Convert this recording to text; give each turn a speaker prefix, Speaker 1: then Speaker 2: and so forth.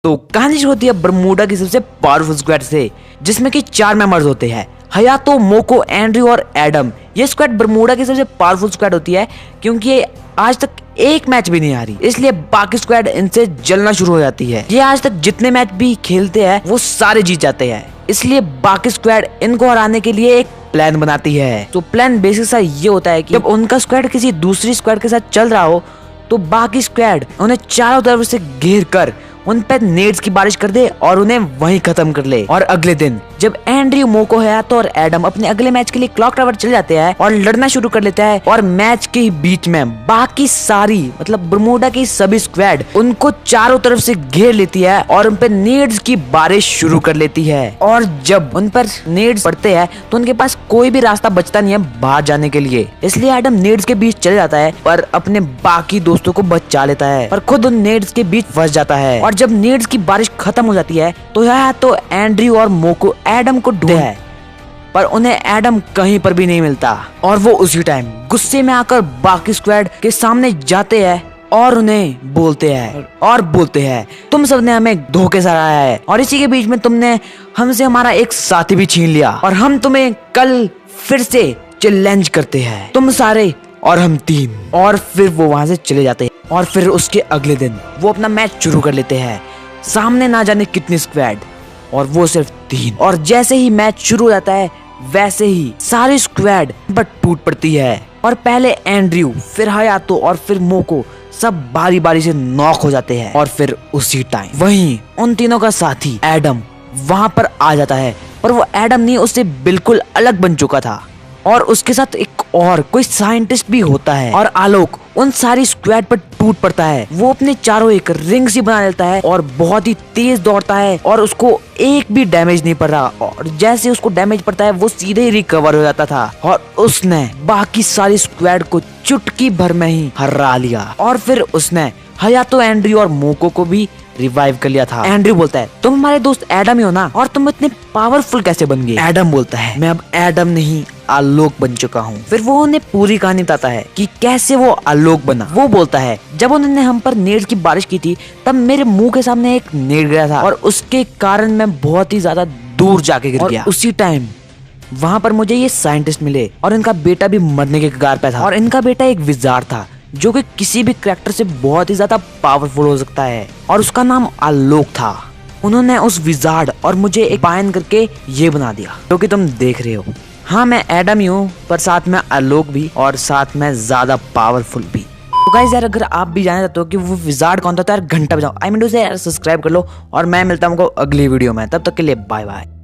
Speaker 1: तो कहानी शुरू होती है बरमूडा की सबसे पावरफुल स्क्वाड से, जिसमें कि 4 मेंबर्स होते हैं, हयातो, मोको, एंड्रयू और एडम। ये स्क्वाड बरमूडा की सबसे पावरफुल स्क्वाड होती है क्योंकि ये आज तक एक मैच भी नहीं हारी, इसलिए बाकी स्क्वाड इनसे जलना शुरू हो जाती है। ये आज तक जितने मैच भी खेलते हैं वो सारे जीत जाते हैं, इसलिए बाकी स्क्वाड इनको हराने के लिए एक प्लान बनाती है। तो प्लान बेसिक सा ये होता है कि जब उनका स्क्वाड किसी दूसरी स्क्वाड के साथ चल रहा हो तो बाकी स्क्वाड उन्हें चारों तरफ से घेर कर उन पर नेड्स की बारिश कर दे और उन्हें वहीं खत्म कर ले। और अगले दिन जब एंड्रयू, मोको, हयातो और एडम अपने अगले मैच के लिए क्लॉक टावर चले जाते हैं और लड़ना शुरू कर लेते हैं, और मैच के बीच में बाकी सारी मतलब बरमूडा की सभी स्क्वाड उनको चारों तरफ से घेर लेती है और उन पर नेड्स की बारिश शुरू कर लेती है। और जब उन पर नेड्स पड़ते हैं तो उनके पास कोई भी रास्ता बचता नहीं है बाहर जाने के लिए, इसलिए एडम नेड्स के बीच चले जाता है पर अपने बाकी दोस्तों को बचा लेता है, पर खुद उन नेड्स के बीच फंस जाता है। और जब नेड्स की बारिश खत्म हो जाती है तो हयातो, एंड्रयू और मोको एडम को ढूंढते हैं, पर उन्हें एडम कहीं पर भी नहीं मिलता। और वो उसी टाइम गुस्से में आकर बाकी स्क्वाड के सामने जाते हैं और उन्हें बोलते हैं तुम सबने हमें धोखे से हराया है और इसी के बीच में तुमने हमसे हमारा एक साथी भी छीन लिया, और हम तुम्हें कल फिर से चैलेंज करते हैं, तुम सारे और हम 3। और फिर वो वहां से चले जाते हैं। और फिर उसके अगले दिन वो अपना मैच शुरू कर लेते हैं, सामने ना जाने कितनी स्क्वाड और वो सिर्फ 3। और जैसे ही मैच शुरू हो जाता है वैसे ही सारी स्क्वाड पर टूट पड़ती है, और पहले एंड्रयू, फिर हयातो और फिर मोको सब बारी बारी से नॉक हो जाते हैं। और फिर उसी टाइम वहीं उन तीनों का साथी एडम वहां पर आ जाता है, पर वो एडम नहीं, उससे बिल्कुल अलग बन चुका था, और उसके साथ एक और कोई साइंटिस्ट भी होता है। और आलोक उन सारी स्क्वाड पर टूट पड़ता है, वो अपने चारों एक रिंग सी बना लेता है और बहुत ही तेज दौड़ता है और उसको एक भी डैमेज नहीं पड़ रहा, और जैसे उसको डैमेज पड़ता है वो सीधे ही रिकवर हो जाता था, और उसने बाकी सारी स्क्वाड को चुटकी भर में ही हरा लिया। और फिर उसने हयातो, एंड्रयू और मोको को भी रिवाइव कर लिया था। एंड्रयू बोलता है तुम हमारे दोस्त एडम ही हो ना, और तुम इतने पावरफुल कैसे बन गए? एडम बोलता है मैं अब एडम नहीं आलोक बन चुका हूँ। फिर वो उन्हें पूरी कहानी बताता है कि कैसे वो आलोक बना। वो बोलता है जब उन्होंने हम पर नेड की बारिश की थी तब मेरे मुंह के सामने एक नेड गिरा था और उसके कारण मैं बहुत ही ज्यादा दूर जाके गिर गया। उसी टाइम वहाँ पर मुझे ये साइंटिस्ट मिले और इनका बेटा भी मरने के कगार पे था, और इनका बेटा एक विजार्ड था जो कि किसी भी कैरेक्टर से बहुत ही ज्यादा पावरफुल हो सकता है, और उसका नाम आलोक था। उन्होंने उस विजार्ड और मुझे एक बायन करके ये बना दिया जो कि तुम देख रहे हो। हाँ, मैं एडम ही हूँ, पर साथ में आलोक भी और साथ में ज्यादा पावरफुल भी। तो गाइस यार, अगर आप भी जानना चाहते हो कि वो विजार्ड कौन था तो यार घंटा बजाओ, आई मीन टू से यार सब्सक्राइब कर लो, और मैं मिलता हूँ अगली वीडियो में। तब तक के लिए बाय बाय।